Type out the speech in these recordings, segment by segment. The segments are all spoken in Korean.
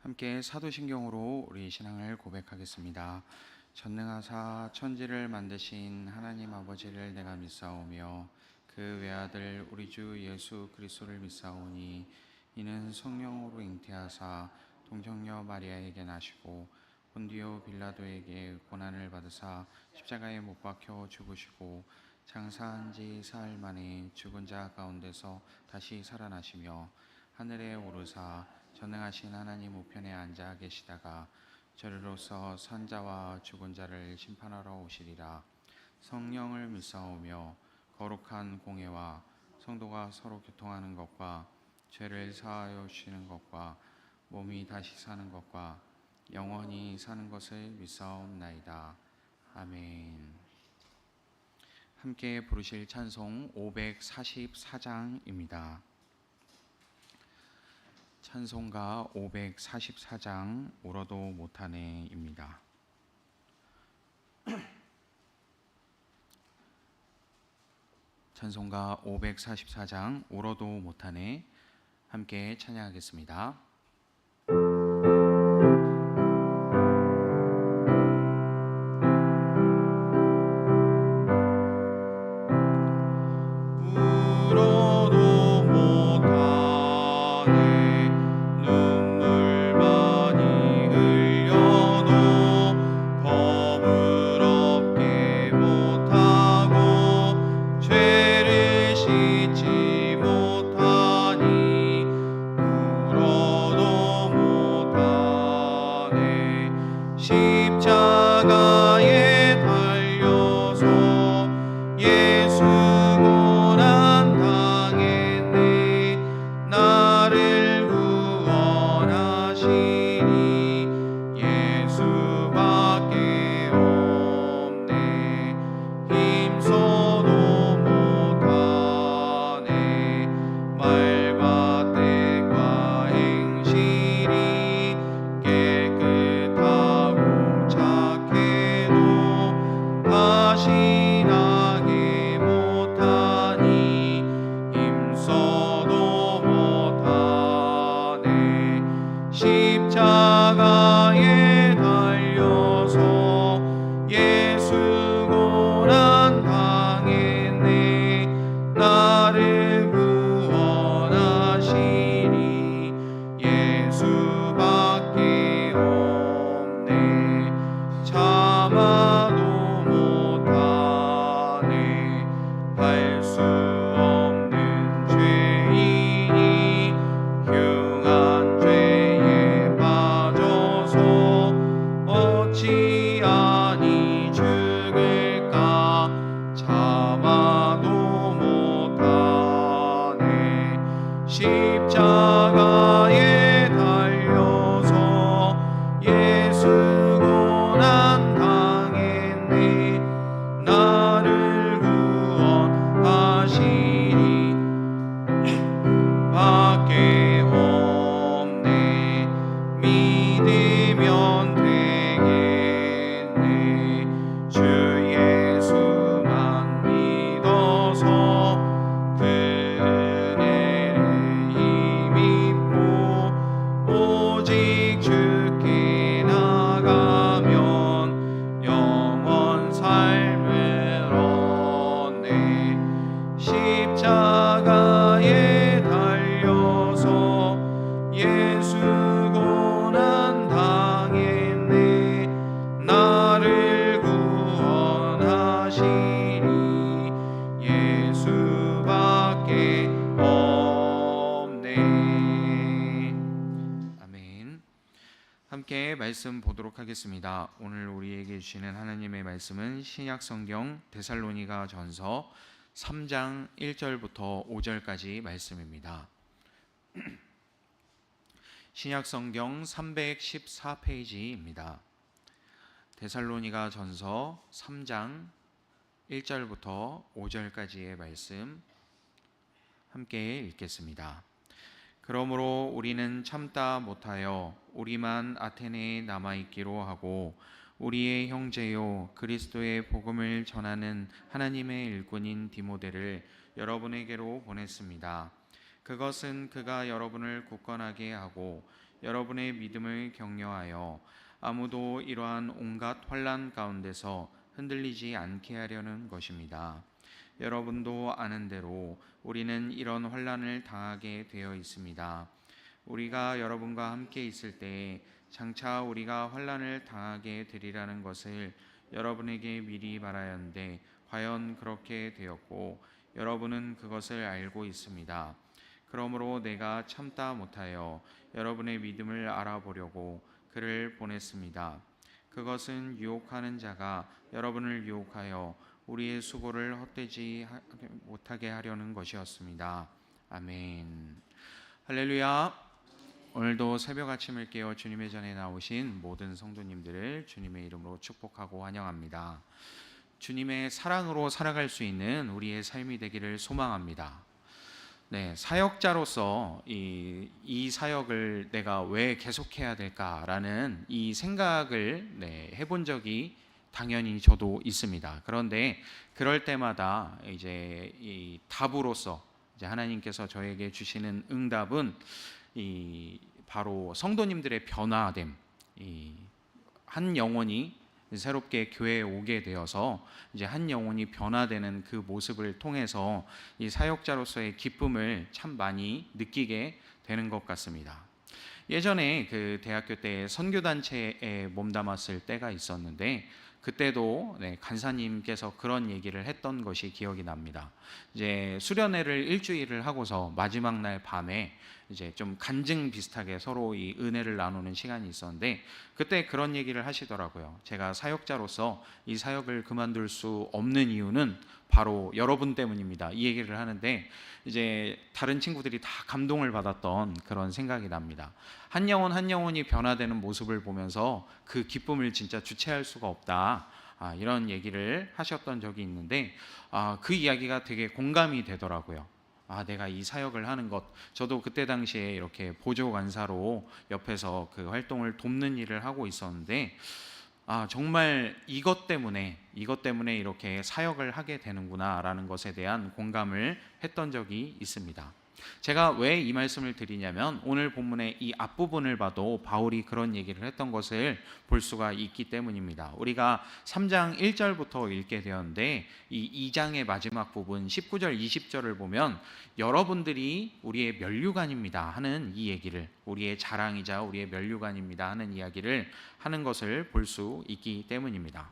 함께 사도신경으로 우리 신앙을 고백하겠습니다. 전능하사 천지를 만드신 하나님 아버지를 내가 믿사오며 그 외아들 우리 주 예수 그리스도를 믿사오니 이는 성령으로 잉태하사 동정녀 마리아에게 나시고 본디오 빌라도에게 고난을 받으사 십자가에 못 박혀 죽으시고 장사한 지 사흘 만에 죽은 자 가운데서 다시 살아나시며 하늘에 오르사 전능하신 하나님 우편에 앉아 계시다가 저리로서 산자와 죽은 자를 심판하러 오시리라. 성령을 믿사오며 거룩한 공예와 성도가 서로 교통하는 것과 죄를 사하여 주시는 것과 몸이 다시 사는 것과 영원히 사는 것을 믿사옵나이다. 아멘. 함께 부르실 찬송 544장입니다. 찬송가 544장 울어도 못하네입니다. 찬송가 544장 울어도 못하네 함께 찬양하겠습니다. 십자가에 달려서 예수 고난 당했네. 나를 구원하시니 예수밖에 없네. 참아도 못하네. 할 수 없는 죄인이 흉한 죄에 빠져서 어찌하니 죽을까. 참아도 못하네. 십자가에 달려서 예수 고난 당했네. 나를 구원하시니 밖에 없네. 믿으면 되겠네. 주 예수만 믿어서 그 은혜를 힘입고 오직 주께 나가면 영원 삶을 얻네. 십자가에 달려서 예수 고난 당했네. 나를 구원하시니 예수밖에 없네. 아멘. 함께 말씀 보도록 하겠습니다. 오늘 우리에게 주시는 하나님의 말씀은 신약성경 데살로니가 전서 3장 1절부터 5절까지 말씀입니다. 신약성경 314페이지입니다. 데살로니가 전서 3장 1절부터 5절까지의 말씀 함께 읽겠습니다. 그러므로 우리는 참다 못하여 우리만 아테네에 남아있기로 하고 우리의 형제요 그리스도의 복음을 전하는 하나님의 일꾼인 디모데를 여러분에게로 보냈습니다. 그것은 그가 여러분을 굳건하게 하고 여러분의 믿음을 격려하여 아무도 이러한 온갖 환난 가운데서 흔들리지 않게 하려는 것입니다. 여러분도 아는 대로 우리는 이런 환난을 당하게 되어 있습니다. 우리가 여러분과 함께 있을 때 장차 우리가 환난을 당하게 되리라는 것을 여러분에게 미리 말하였는데 과연 그렇게 되었고 여러분은 그것을 알고 있습니다. 그러므로 내가 참다 못하여 여러분의 믿음을 알아보려고 그를 보냈습니다. 그것은 유혹하는 자가 여러분을 유혹하여 우리의 수고를 헛되지 못하게 하려는 것이었습니다. 아멘. 할렐루야. 오늘도 새벽 아침을 깨워 주님의 전에 나오신 모든 성도님들을 주님의 이름으로 축복하고 환영합니다. 주님의 사랑으로 살아갈 수 있는 우리의 삶이 되기를 소망합니다. 네, 사역자로서 이 사역을 내가 왜 계속해야 될까라는 이 생각을 해본 적이 당연히 저도 있습니다. 그런데 그럴 때마다 이제 이 답으로서 이제 하나님께서 저에게 주시는 응답은 바로 성도님들의 변화됨, 한 영혼이 새롭게 교회에 오게 되어서 이제 한 영혼이 변화되는 그 모습을 통해서 이 사역자로서의 기쁨을 참 많이 느끼게 되는 것 같습니다. 예전에 그 대학교 때 선교단체에 몸담았을 때가 있었는데 그때도 간사님께서 그런 얘기를 했던 것이 기억이 납니다. 이제 수련회를 일주일을 하고서 마지막 날 밤에 이제 좀 간증 비슷하게 서로 이 은혜를 나누는 시간이 있었는데 그때 그런 얘기를 하시더라고요. 제가 사역자로서 이 사역을 그만둘 수 없는 이유는 바로 여러분 때문입니다. 이 얘기를 하는데 이제 다른 친구들이 다 감동을 받았던 그런 생각이 납니다. 한 영혼 한 영혼이 변화되는 모습을 보면서 그 기쁨을 진짜 주체할 수가 없다. 이런 얘기를 하셨던 적이 있는데 그 이야기가 되게 공감이 되더라고요. 내가 이 사역을 하는 것, 저도 그때 당시에 이렇게 보조 간사로 옆에서 그 활동을 돕는 일을 하고 있었는데 정말 이것 때문에 이렇게 사역을 하게 되는구나라는 것에 대한 공감을 했던 적이 있습니다. 제가 왜 이 말씀을 드리냐면 오늘 본문의 이 앞부분을 봐도 바울이 그런 얘기를 했던 것을 볼 수가 있기 때문입니다. 우리가 3장 1절부터 읽게 되었는데 이 2장의 마지막 부분 19절 20절을 보면 여러분들이 우리의 면류관입니다 하는 이 얘기를, 우리의 자랑이자 우리의 면류관입니다 하는 이야기를 하는 것을 볼 수 있기 때문입니다.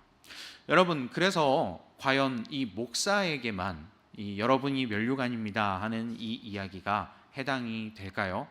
여러분, 그래서 과연 이 목사에게만 여러분이 면류관입니다 하는 이 이야기가 해당이 될까요?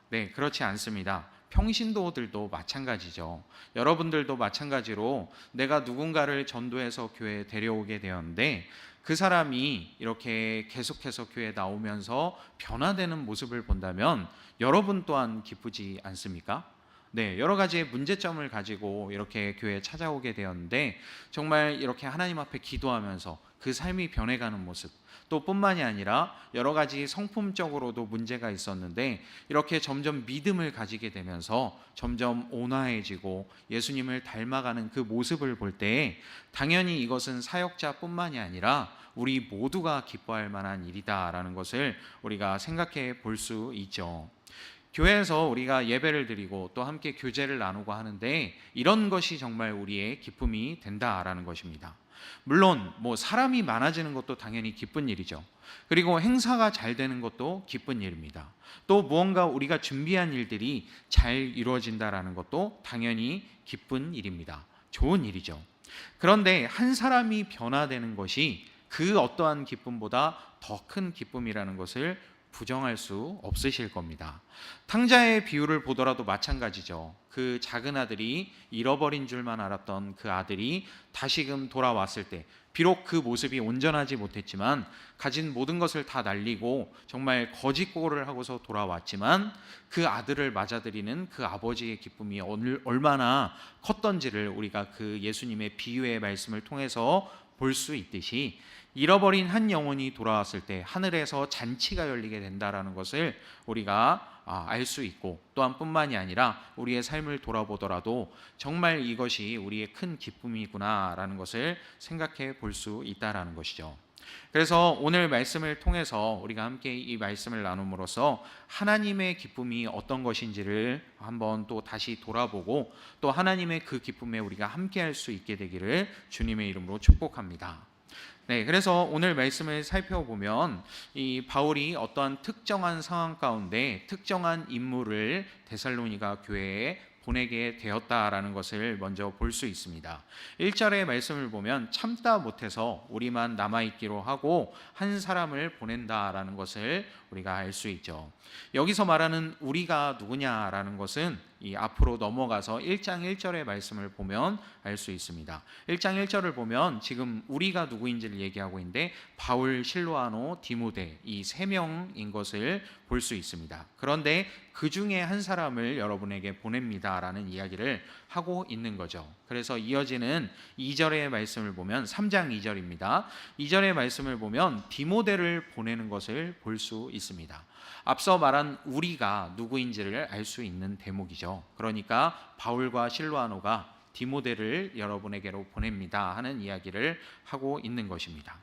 네, 그렇지 않습니다. 평신도들도 마찬가지죠. 여러분들도 마찬가지로 내가 누군가를 전도해서 교회에 데려오게 되었는데 그 사람이 이렇게 계속해서 교회에 나오면서 변화되는 모습을 본다면 여러분 또한 기쁘지 않습니까? 네, 여러 가지의 문제점을 가지고 이렇게 교회에 찾아오게 되었는데 정말 이렇게 하나님 앞에 기도하면서 그 삶이 변해가는 모습, 또 뿐만이 아니라 여러 가지 성품적으로도 문제가 있었는데 이렇게 점점 믿음을 가지게 되면서 점점 온화해지고 예수님을 닮아가는 그 모습을 볼 때 당연히 이것은 사역자뿐만이 아니라 우리 모두가 기뻐할 만한 일이다라는 것을 우리가 생각해 볼 수 있죠. 교회에서 우리가 예배를 드리고 또 함께 교제를 나누고 하는데 이런 것이 정말 우리의 기쁨이 된다라는 것입니다. 물론 사람이 많아지는 것도 당연히 기쁜 일이죠. 그리고 행사가 잘 되는 것도 기쁜 일입니다. 또 무언가 우리가 준비한 일들이 잘 이루어진다라는 것도 당연히 기쁜 일입니다. 좋은 일이죠. 그런데 한 사람이 변화되는 것이 그 어떠한 기쁨보다 더 큰 기쁨이라는 것을 부정할 수 없으실 겁니다. 탕자의 비유를 보더라도 마찬가지죠. 그 작은 아들이 잃어버린 줄만 알았던 그 아들이 다시금 돌아왔을 때 비록 그 모습이 온전하지 못했지만 가진 모든 것을 다 날리고 정말 거짓골을 하고서 돌아왔지만 그 아들을 맞아들이는 그 아버지의 기쁨이 얼마나 컸던지를 우리가 그 예수님의 비유의 말씀을 통해서 볼 수 있듯이 잃어버린 한 영혼이 돌아왔을 때 하늘에서 잔치가 열리게 된다라는 것을 우리가 알 수 있고 또한 뿐만이 아니라 우리의 삶을 돌아보더라도 정말 이것이 우리의 큰 기쁨이구나라는 것을 생각해 볼 수 있다라는 것이죠. 그래서 오늘 말씀을 통해서 우리가 함께 이 말씀을 나눔으로써 하나님의 기쁨이 어떤 것인지를 한번 또 다시 돌아보고 또 하나님의 그 기쁨에 우리가 함께 할 수 있게 되기를 주님의 이름으로 축복합니다. 네, 그래서 오늘 말씀을 살펴보면 이 바울이 어떠한 특정한 상황 가운데 특정한 인물을 데살로니가 교회에 보내게 되었다라는 것을 먼저 볼 수 있습니다. 1절의 말씀을 보면 참다 못해서 우리만 남아있기로 하고 한 사람을 보낸다라는 것을 우리가 알 수 있죠. 여기서 말하는 우리가 누구냐라는 것은 이 앞으로 넘어가서 1장 1절의 말씀을 보면 알 수 있습니다. 1장 1절을 보면 지금 우리가 누구인지를 얘기하고 있는데 바울, 실로아노, 디모데 이 세 명인 것을 볼 수 있습니다. 그런데 그 중에 한 사람을 여러분에게 보냅니다라는 이야기를 하고 있는 거죠. 그래서 이어지는 2절의 말씀을 보면 3장 2절입니다. 2절의 말씀을 보면 디모데를 보내는 것을 볼 수 있습니다. 앞서 말한 우리가 누구인지를 알 수 있는 대목이죠. 그러니까 바울과 실로아노가 디모데를 여러분에게로 보냅니다 하는 이야기를 하고 있는 것입니다.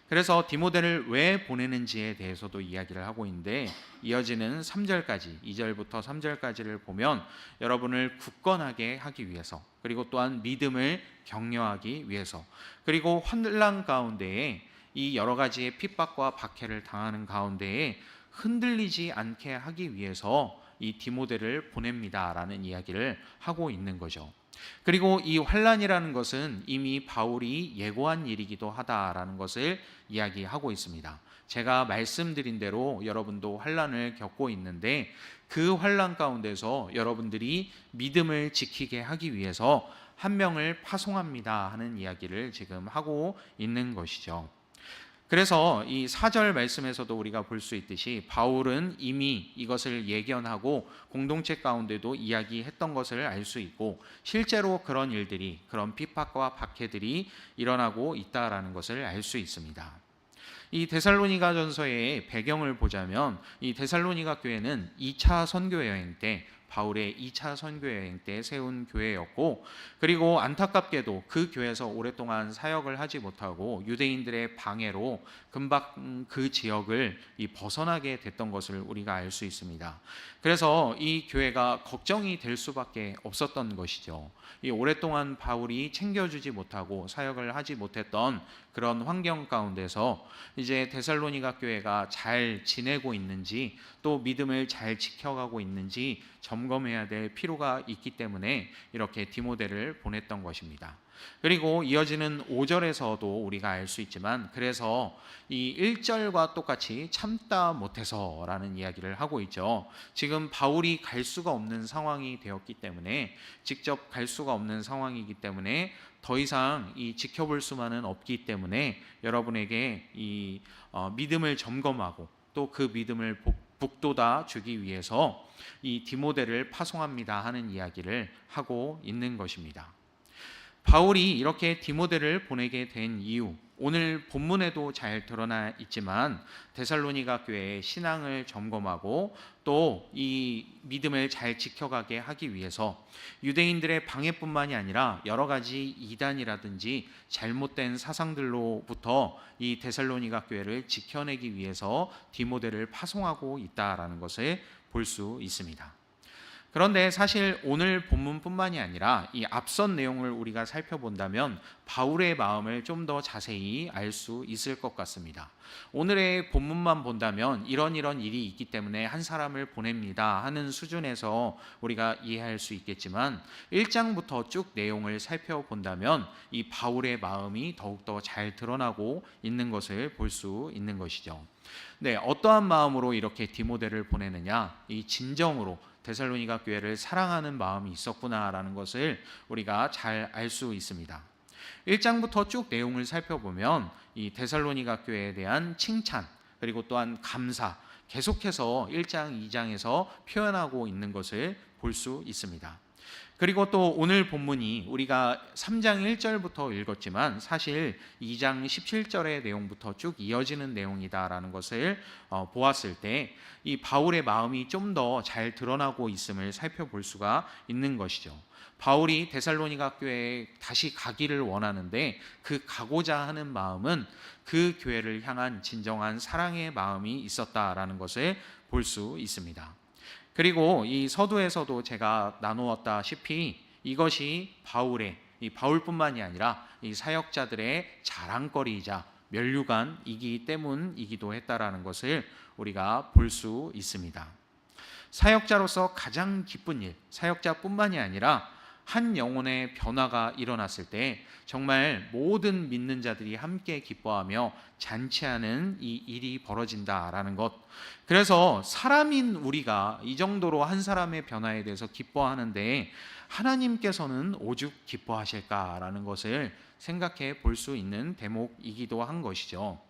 그래서 디모데를 왜 보내는지에 대해서도 이야기를 하고 있는데 이어지는 3절까지 2절부터 3절까지를 보면 여러분을 굳건하게 하기 위해서 그리고 또한 믿음을 격려하기 위해서 그리고 환난 가운데에 이 여러 가지의 핍박과 박해를 당하는 가운데에 흔들리지 않게 하기 위해서 이 디모데를 보냅니다라는 이야기를 하고 있는 거죠. 그리고 이 환난이라는 것은 이미 바울이 예고한 일이기도 하다라는 것을 이야기하고 있습니다. 제가 말씀드린 대로 여러분도 환난을 겪고 있는데 그 환난 가운데서 여러분들이 믿음을 지키게 하기 위해서 한 명을 파송합니다 하는 이야기를 지금 하고 있는 것이죠. 그래서 이 4절 말씀에서도 우리가 볼 수 있듯이 바울은 이미 이것을 예견하고 공동체 가운데도 이야기했던 것을 알 수 있고 실제로 그런 일들이 그런 핍박과 박해들이 일어나고 있다라는 것을 알 수 있습니다. 이 데살로니가 전서의 배경을 보자면 이 데살로니가 교회는 2차 선교 여행 때 바울의 2차 선교 여행 때 세운 교회였고 그리고 안타깝게도 그 교회에서 오랫동안 사역을 하지 못하고 유대인들의 방해로 금방 그 지역을 벗어나게 됐던 것을 우리가 알 수 있습니다. 그래서 이 교회가 걱정이 될 수밖에 없었던 것이죠. 이 오랫동안 바울이 챙겨주지 못하고 사역을 하지 못했던 그런 환경 가운데서 이제 데살로니가 교회가 잘 지내고 있는지 또 믿음을 잘 지켜가고 있는지 점검해야 될 필요가 있기 때문에 이렇게 디모데를 보냈던 것입니다. 그리고 이어지는 5절에서도 우리가 알 수 있지만 그래서 이 1절과 똑같이 참다 못해서 라는 이야기를 하고 있죠. 지금 바울이 갈 수가 없는 상황이 되었기 때문에 직접 갈 수가 없는 상황이기 때문에 더 이상 이 지켜볼 수만은 없기 때문에 여러분에게 이 믿음을 점검하고 또 그 믿음을 북돋아 주기 위해서 이 디모데를 파송합니다 하는 이야기를 하고 있는 것입니다. 바울이 이렇게 디모데를 보내게 된 이유, 오늘 본문에도 잘 드러나 있지만 데살로니가 교회의 신앙을 점검하고 또 이 믿음을 잘 지켜가게 하기 위해서 유대인들의 방해뿐만이 아니라 여러 가지 이단이라든지 잘못된 사상들로부터 이 데살로니가 교회를 지켜내기 위해서 디모데를 파송하고 있다라는 것을 볼 수 있습니다. 그런데 사실 오늘 본문뿐만이 아니라 이 앞선 내용을 우리가 살펴본다면 바울의 마음을 좀 더 자세히 알 수 있을 것 같습니다. 오늘의 본문만 본다면 이런 일이 있기 때문에 한 사람을 보냅니다 하는 수준에서 우리가 이해할 수 있겠지만 1장부터 쭉 내용을 살펴본다면 이 바울의 마음이 더욱더 잘 드러나고 있는 것을 볼 수 있는 것이죠. 네, 어떠한 마음으로 이렇게 디모데를 보내느냐? 이 진정으로 데살로니가 교회를 사랑하는 마음이 있었구나라는 것을 우리가 잘 알 수 있습니다. 1장부터 쭉 내용을 살펴보면 이 데살로니가 교회에 대한 칭찬 그리고 또한 감사 계속해서 1장, 2장에서 표현하고 있는 것을 볼 볼 수 있습니다. 그리고 또 오늘 본문이 우리가 3장 1절부터 읽었지만 사실 2장 17절의 내용부터 쭉 이어지는 내용이다라는 것을 보았을 때 이 바울의 마음이 좀 더 잘 드러나고 있음을 살펴볼 수가 있는 것이죠. 바울이 데살로니가 교회에 다시 가기를 원하는데 그 가고자 하는 마음은 그 교회를 향한 진정한 사랑의 마음이 있었다라는 것을 볼 수 있습니다. 그리고 이 서두에서도 제가 나누었다시피 이것이 이 바울뿐만이 아니라 이 사역자들의 자랑거리이자 면류관이기 때문이기도 했다라는 것을 우리가 볼 수 있습니다. 사역자로서 가장 기쁜 일, 사역자뿐만이 아니라 한 영혼의 변화가 일어났을 때 정말 모든 믿는 자들이 함께 기뻐하며 잔치하는 이 일이 벌어진다라는 것. 그래서 사람인 우리가 이 정도로 한 사람의 변화에 대해서 기뻐하는데 하나님께서는 오죽 기뻐하실까라는 것을 생각해 볼 수 있는 대목이기도 한 것이죠.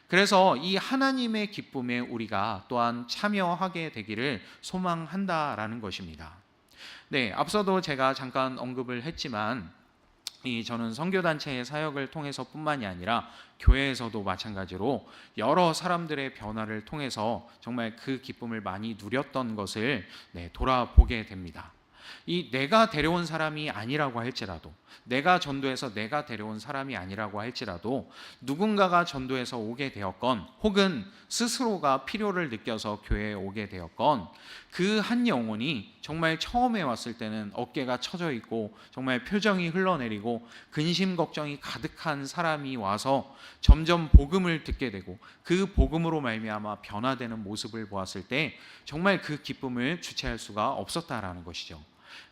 그래서 이 하나님의 기쁨에 우리가 또한 참여하게 되기를 소망한다라는 것입니다. 네, 앞서도 제가 잠깐 언급을 했지만 저는 선교단체의 사역을 통해서뿐만이 아니라 교회에서도 마찬가지로 여러 사람들의 변화를 통해서 정말 그 기쁨을 많이 누렸던 것을 돌아보게 됩니다. 이 내가 데려온 사람이 아니라고 할지라도, 내가 전도해서 내가 데려온 사람이 아니라고 할지라도 누군가가 전도해서 오게 되었건 혹은 스스로가 필요를 느껴서 교회에 오게 되었건 그 한 영혼이 정말 처음에 왔을 때는 어깨가 처져 있고 정말 표정이 흘러내리고 근심 걱정이 가득한 사람이 와서 점점 복음을 듣게 되고 그 복음으로 말미암아 변화되는 모습을 보았을 때 정말 그 기쁨을 주체할 수가 없었다라는 것이죠.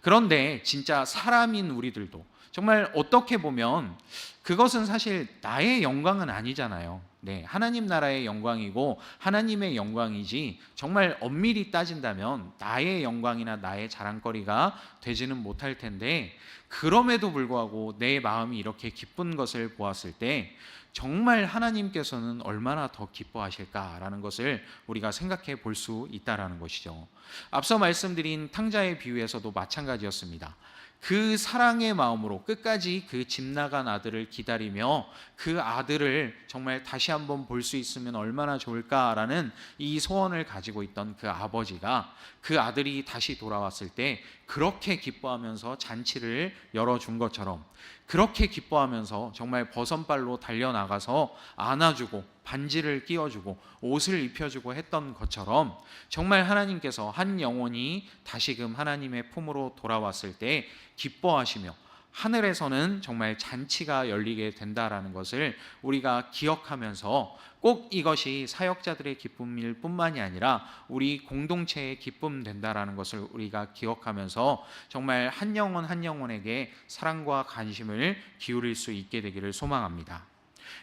그런데 진짜 사람인 우리들도 정말 어떻게 보면 그것은 사실 나의 영광은 아니잖아요. 하나님 나라의 영광이고 하나님의 영광이지 정말 엄밀히 따진다면 나의 영광이나 나의 자랑거리가 되지는 못할 텐데 그럼에도 불구하고 내 마음이 이렇게 기쁜 것을 보았을 때 정말 하나님께서는 얼마나 더 기뻐하실까라는 것을 우리가 생각해 볼 수 있다라는 것이죠. 앞서 말씀드린 탕자의 비유에서도 마찬가지였습니다. 그 사랑의 마음으로 끝까지 그 집 나간 아들을 기다리며 그 아들을 정말 다시 한번 볼 수 있으면 얼마나 좋을까라는 이 소원을 가지고 있던 그 아버지가 그 아들이 다시 돌아왔을 때 그렇게 기뻐하면서 잔치를 열어준 것처럼 그렇게 기뻐하면서 정말 버선발로 달려나가서 안아주고 반지를 끼워주고 옷을 입혀주고 했던 것처럼 정말 하나님께서 한 영혼이 다시금 하나님의 품으로 돌아왔을 때 기뻐하시며 하늘에서는 정말 잔치가 열리게 된다라는 것을 우리가 기억하면서 꼭 이것이 사역자들의 기쁨일 뿐만이 아니라 우리 공동체의 기쁨 된다라는 것을 우리가 기억하면서 정말 한 영혼 한 영혼에게 사랑과 관심을 기울일 수 있게 되기를 소망합니다.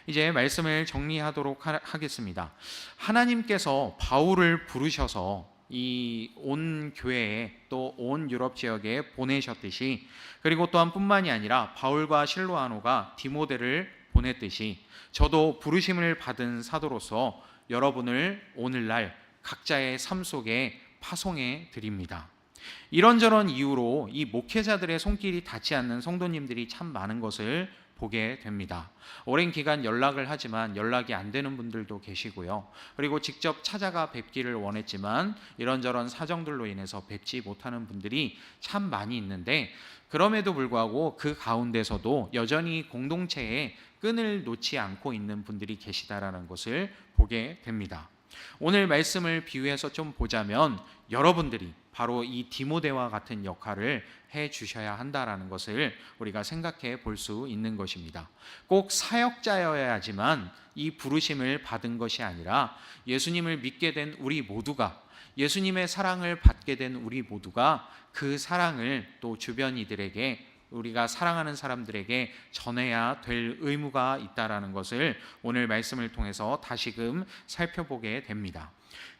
이제 말씀을 정리하도록 하겠습니다. 하나님께서 바울을 부르셔서 이 온 교회에 또 온 유럽 지역에 보내셨듯이 그리고 또한 뿐만이 아니라 바울과 실로아노가 디모데를 보냈듯이 저도 부르심을 받은 사도로서 여러분을 오늘날 각자의 삶 속에 파송해 드립니다. 이런저런 이유로 이 목회자들의 손길이 닿지 않는 성도님들이 참 많은 것을 보게 됩니다. 오랜 기간 연락을 하지만 연락이 안 되는 분들도 계시고요. 그리고 직접 찾아가 뵙기를 원했지만 이런저런 사정들로 인해서 뵙지 못하는 분들이 참 많이 있는데 그럼에도 불구하고 그 가운데서도 여전히 공동체에 끈을 놓지 않고 있는 분들이 계시다라는 것을 보게 됩니다. 오늘 말씀을 비유해서 좀 보자면 여러분들이 바로 이 디모데와 같은 역할을 해 주셔야 한다라는 것을 우리가 생각해 볼 수 있는 것입니다. 꼭 사역자여야지만 이 부르심을 받은 것이 아니라 예수님을 믿게 된 우리 모두가 예수님의 사랑을 받게 된 우리 모두가 그 사랑을 또 주변 이들에게 우리가 사랑하는 사람들에게 전해야 될 의무가 있다라는 것을 오늘 말씀을 통해서 다시금 살펴보게 됩니다.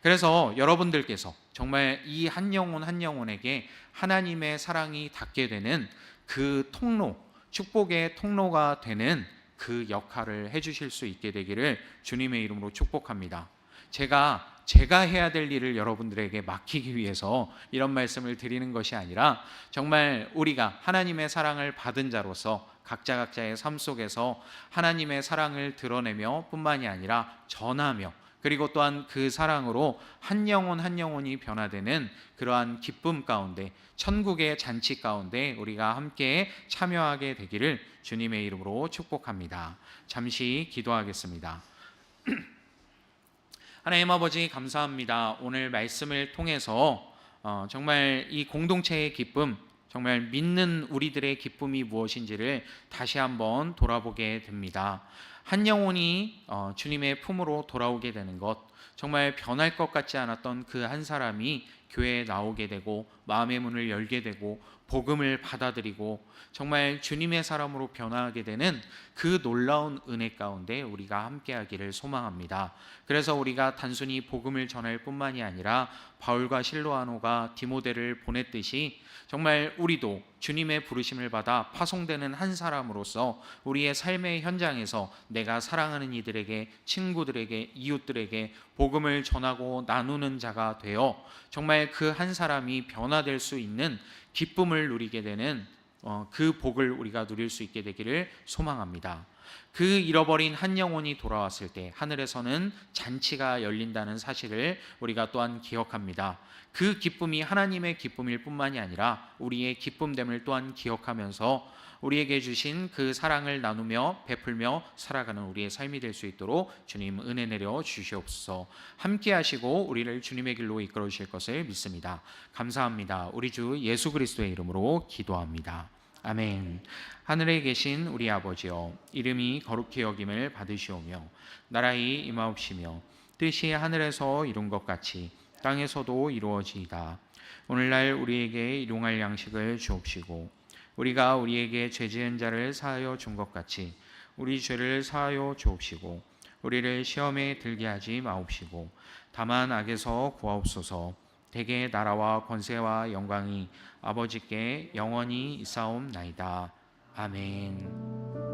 그래서 여러분들께서 정말 이 한 영혼 한 영혼에게 하나님의 사랑이 닿게 되는 그 통로, 축복의 통로가 되는 그 역할을 해주실 수 있게 되기를 주님의 이름으로 축복합니다. 제가 제가 해야 될 일을 여러분들에게 맡기기 위해서 이런 말씀을 드리는 것이 아니라 정말 우리가 하나님의 사랑을 받은 자로서 각자의 삶 속에서 하나님의 사랑을 드러내며 뿐만이 아니라 전하며, 그리고 또한 그 사랑으로 한 영혼 한 영혼이 변화되는 그러한 기쁨 가운데, 천국의 잔치 가운데 우리가 함께 참여하게 되기를 주님의 이름으로 축복합니다. 잠시 기도하겠습니다. 하나님 아버지, 감사합니다. 오늘 말씀을 통해서 정말 이 공동체의 기쁨, 정말 믿는 우리들의 기쁨이 무엇인지를 다시 한번 돌아보게 됩니다. 한 영혼이 주님의 품으로 돌아오게 되는 것, 정말 변할 것 같지 않았던 그 한 사람이 교회에 나오게 되고 마음의 문을 열게 되고 복음을 받아들이고 정말 주님의 사람으로 변화하게 되는 그 놀라운 은혜 가운데 우리가 함께하기를 소망합니다. 그래서 우리가 단순히 복음을 전할 뿐만이 아니라 바울과 실로아노가 디모데를 보냈듯이 정말 우리도 주님의 부르심을 받아 파송되는 한 사람으로서 우리의 삶의 현장에서 내가 사랑하는 이들에게, 친구들에게, 이웃들에게 복음을 전하고 나누는 자가 되어 정말 그 한 사람이 변화될 수 있는 기쁨을 누리게 되는 그 복을 우리가 누릴 수 있게 되기를 소망합니다. 그 잃어버린 한 영혼이 돌아왔을 때 하늘에서는 잔치가 열린다는 사실을 우리가 또한 기억합니다. 그 기쁨이 하나님의 기쁨일 뿐만이 아니라 우리의 기쁨됨을 또한 기억하면서 우리에게 주신 그 사랑을 나누며 베풀며 살아가는 우리의 삶이 될 수 있도록 주님 은혜 내려 주시옵소서. 함께 하시고 우리를 주님의 길로 이끌어 주실 것을 믿습니다. 감사합니다. 우리 주 예수 그리스도의 이름으로 기도합니다. 아멘. 하늘에 계신 우리 아버지여, 이름이 거룩히 여김을 받으시오며 나라의 임하옵시며 뜻이 하늘에서 이룬 것 같이 땅에서도 이루어지이다. 오늘날 우리에게 일용할 양식을 주옵시고 우리가 우리에게 죄 지은 자를 사하여 준 것 같이 우리 죄를 사하여 주옵시고 우리를 시험에 들게 하지 마옵시고 다만 악에서 구하옵소서. 대개 나라와 권세와 영광이 아버지께 영원히 있사옵나이다. 아멘.